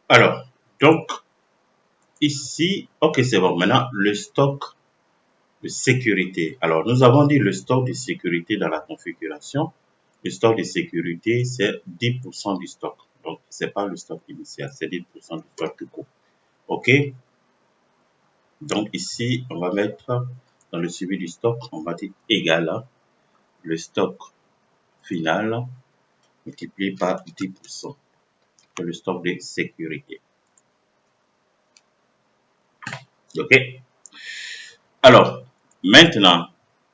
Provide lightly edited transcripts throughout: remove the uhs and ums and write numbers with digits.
Alors, donc, ici, ok, c'est bon. Maintenant, le stock de sécurité. Alors, nous avons dit le stock de sécurité dans la configuration. Le stock de sécurité, c'est 10% du stock. Donc, c'est pas le stock initial, c'est 10% du stock tout court. OK? Donc, ici, on va mettre dans le suivi du stock, on va dire égal à le stock final multiplié par 10%. C'est le stock de sécurité. OK? Alors, maintenant,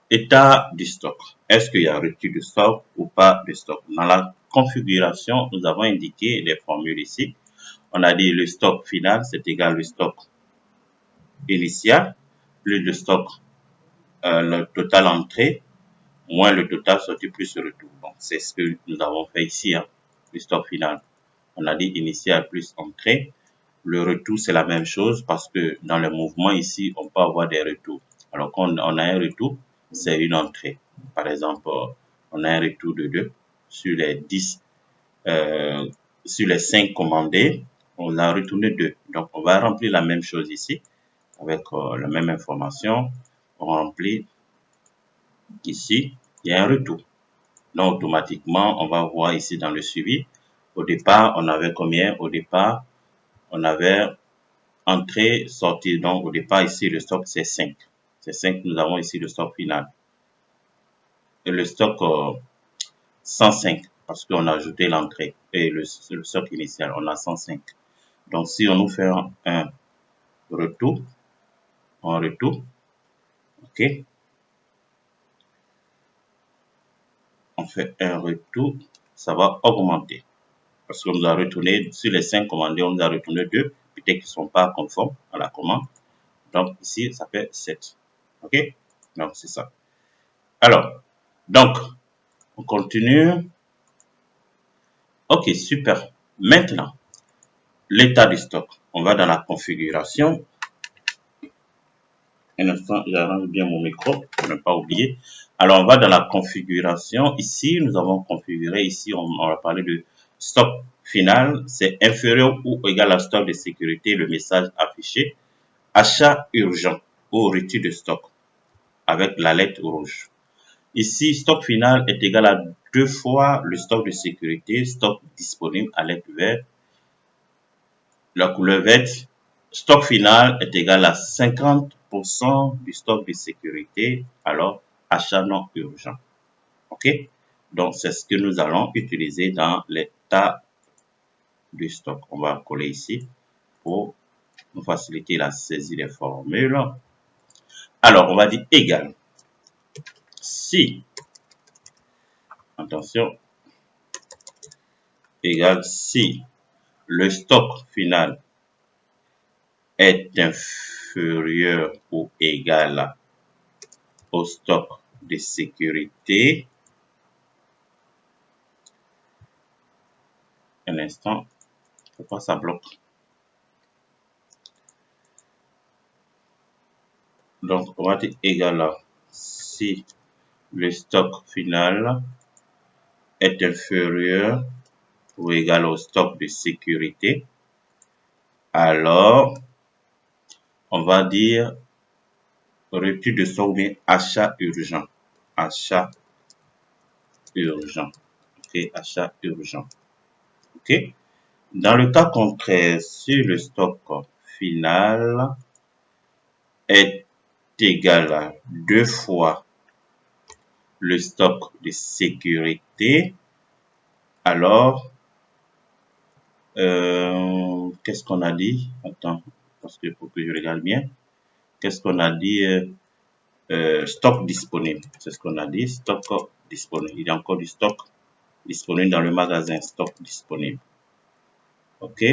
état du stock. Est-ce qu'il y a rupture de stock ou pas de stock? Dans la configuration, nous avons indiqué les formules ici. On a dit le stock final, c'est égal au stock initial, plus le stock, le total entrée, moins le total sorti plus le retour. Donc, c'est ce que nous avons fait ici, hein, le stock final. On a dit initial plus entrée. Le retour, c'est la même chose parce que dans le mouvement ici, on peut avoir des retours. Alors, quand on a un retour, c'est une entrée. Par exemple, on a un retour de 2 sur les 10, sur les 5 commandés, on a retourné 2. Donc, on va remplir la même chose ici avec la même information. On remplit ici, il y a un retour. Donc, automatiquement, on va voir ici dans le suivi. Au départ, on avait combien? Au départ, on avait entrée, sortie. Donc, au départ, ici, le stock, c'est 5. C'est 5, nous avons ici le stock final. Et le stock 105, parce qu'on a ajouté l'entrée. Et le stock initial, on a 105. Donc, si on nous fait un retour, ok, on fait un retour, ça va augmenter. Parce qu'on nous a retourné, sur les 5 commandés, on nous a retourné 2, peut-être qu'ils ne sont pas conformes à la commande. Donc, ici, ça fait 7. OK? Donc, c'est ça. Alors, donc, on continue. OK, super. Maintenant, l'état du stock. On va dans la configuration. Un instant, j'arrange bien mon micro pour ne pas oublier. Alors, on va dans la configuration. Ici, nous avons configuré, ici, on va parler de stock final. C'est inférieur ou égal à stock de sécurité, le message affiché. Achat urgent ou rupture de stock avec la lettre rouge. Ici, stock final est égal à 2 fois le stock de sécurité, stock disponible à lettre verte. La couleur verte, stock final est égal à 50% du stock de sécurité, alors achat non urgent. OK? Donc, c'est ce que nous allons utiliser dans l'état du stock. On va coller ici pour nous faciliter la saisie des formules. Alors, on va dire égal. Si, attention, égal si le stock final est inférieur ou égal au stock de sécurité. Un instant, pourquoi ça bloque? Donc, on va dire égal à si le stock final est inférieur ou égal au stock de sécurité, alors on va dire rupture de stock ou bien achat urgent. Achat urgent. OK, achat urgent. OK. Dans le cas contraire, si le stock final est égal à 2 fois le stock de sécurité, alors, qu'est-ce qu'on a dit? Attends, parce que faut que je regarde bien. Qu'est-ce qu'on a dit? Stock disponible. C'est ce qu'on a dit. Stock disponible. Il y a encore du stock disponible dans le magasin. Stock disponible. OK?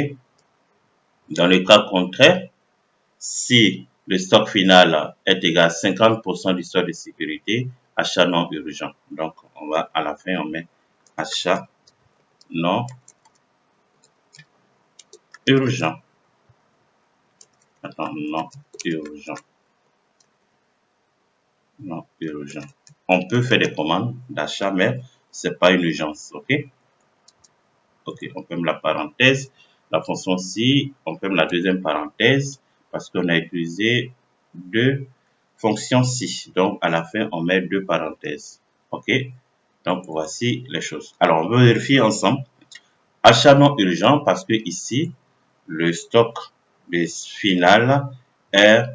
Dans le cas contraire, si le stock final est égal à 50% du stock de sécurité, achat non urgent. Donc, on va, à la fin, on met achat non urgent. Attends, non urgent. Non urgent. On peut faire des commandes d'achat, mais c'est pas une urgence. OK? OK, on ferme la parenthèse. La fonction si, on ferme la deuxième parenthèse parce qu'on a utilisé deux fonctions si. Donc, à la fin, on met deux parenthèses. OK? Donc, voici les choses. Alors, on va vérifier ensemble. Achat non urgent parce que ici, le stock final est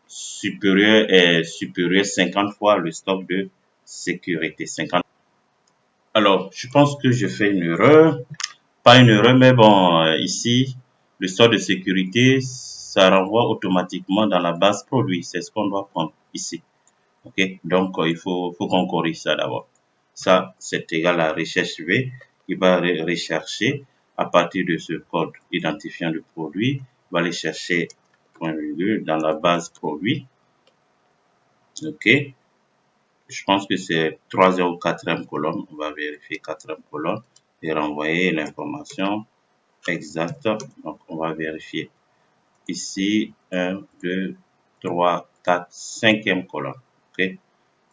supérieur 50 fois le stock de sécurité. 50. Alors, je pense que je fais une erreur. Pas une erreur, mais bon, ici, le stock de sécurité, ça renvoie automatiquement dans la base produit. C'est ce qu'on doit prendre ici. OK? Donc, il faut qu'on corrige ça d'abord. Ça, c'est égal à recherche V qui va rechercher à partir de ce code identifiant le produit, va aller chercher point virgule dans la base produit. OK? Je pense que c'est 3e ou 4e colonne. On va vérifier 4e colonne et renvoyer l'information exacte. Donc, on va vérifier. Ici, 1, 2, 3, 4, 5e colonne. OK?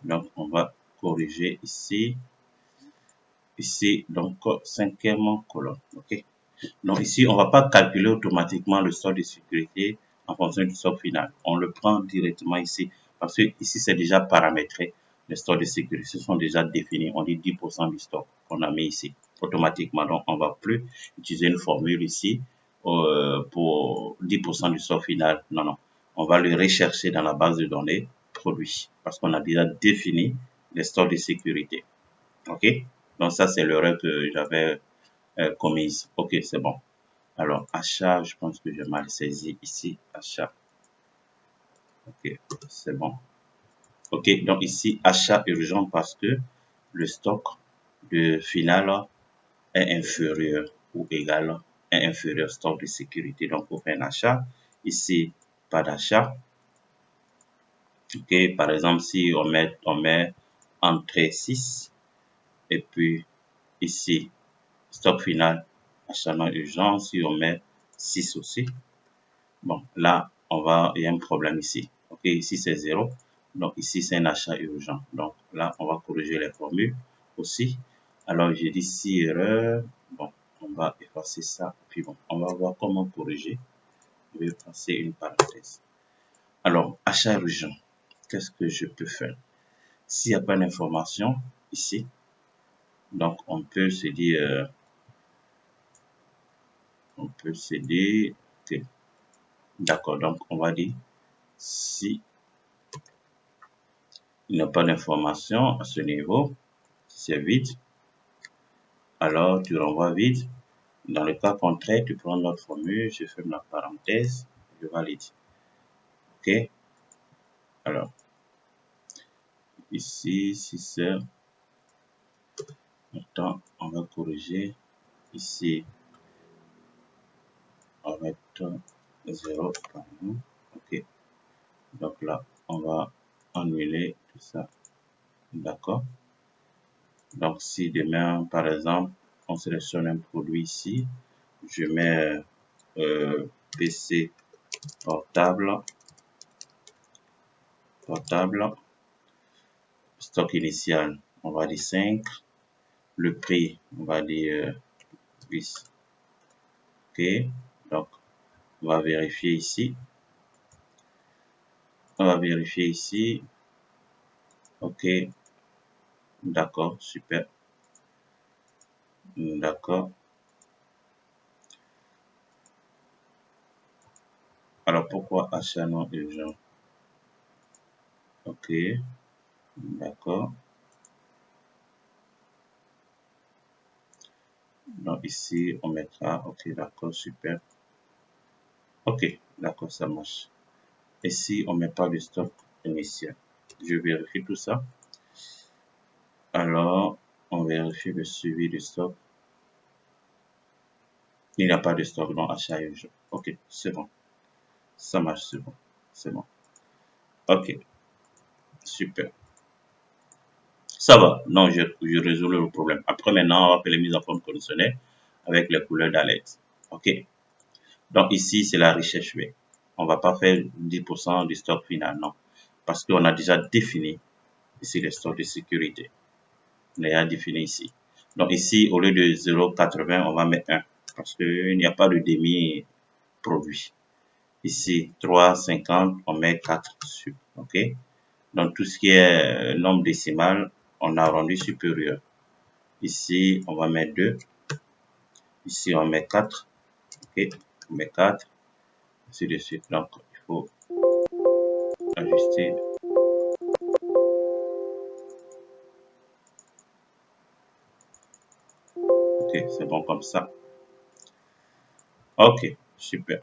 Donc, on va corriger ici. Ici, donc, 5e colonne. OK? Donc, ici, on ne va pas calculer automatiquement le stock de sécurité en fonction du stock final. On le prend directement ici parce que ici, c'est déjà paramétré. Les stocks de sécurité sont déjà définis. On dit 10% du stock qu'on a mis ici automatiquement. Donc, on ne va plus utiliser une formule ici pour 10% du stock final. Non, non. On va le rechercher dans la base de données produit parce qu'on a déjà défini les stocks de sécurité. OK? Donc, ça, c'est l'erreur que j'avais commise. OK, c'est bon. Alors, achat, je pense que j'ai mal saisi ici, achat. OK, c'est bon. OK, donc ici, achat urgent parce que le stock de final est inférieur ou égal à inférieur stock de sécurité. Donc, pour faire un achat, ici, pas d'achat. OK, par exemple, si on met entrée 6 et puis ici, stock final, achat non urgent, si on met 6 aussi. Bon, là, il y a un problème ici. OK, ici c'est 0. Donc ici c'est un achat urgent. Donc là, on va corriger les formules aussi. Alors j'ai dit si erreur. Bon, on va effacer ça. Puis bon, on va voir comment corriger. Je vais passer une parenthèse. Alors, achat urgent. Qu'est-ce que je peux faire? S'il n'y a pas d'information ici, donc on peut se dire, que d'accord, donc on va dire si il n'y a pas d'information à ce niveau, c'est vide, alors tu renvoies vide. Dans le cas contraire, tu prends notre formule, je ferme la parenthèse, je valide. OK? Alors, ici, si c'est... Attends, on va corriger. Ici, on va mettre 0, pardon. OK. Donc là, on va annuler tout ça. D'accord? Donc, si demain, par exemple, on sélectionne un produit ici, je mets PC portable, stock initial, on va dire 5, le prix, on va dire 10. OK, donc on va vérifier ici. OK, d'accord, super. D'accord. Alors, pourquoi achat non urgent? OK, d'accord. Donc, ici, on mettra, OK, d'accord, super. OK, d'accord, ça marche. Et si on met pas de stock initial? Je vérifie tout ça. Alors, on vérifie le suivi du stock. Il n'y a pas de stock dans achat urgent. OK, c'est bon. Ça marche, c'est bon. C'est bon. OK, super. Ça va. Non, je résous le problème. Après, maintenant, on va faire les mises en forme conditionnelles avec les couleurs d'alerte. OK. Donc, ici, c'est la recherche V. On ne va pas faire 10% du stock final, non. Parce qu'on a déjà défini ici les stocks de sécurité. On a déjà défini ici. Donc, ici, au lieu de 0,80, on va mettre 1. parce qu'il n'y a pas de demi-produit. Ici, 3, 50, on met 4 sur, ok? Donc, tout ce qui est nombre décimal, on arrondit supérieur. Ici, on va mettre 2. Ici, on met 4. Ok, on met 4. Ainsi de suite. Donc, il faut ajuster. Ok, c'est bon comme ça. Ok, super.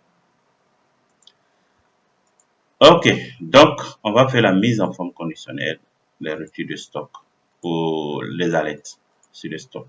Ok, donc, on va faire la mise en forme conditionnelle, les ruptures de stock pour les alertes sur le stock.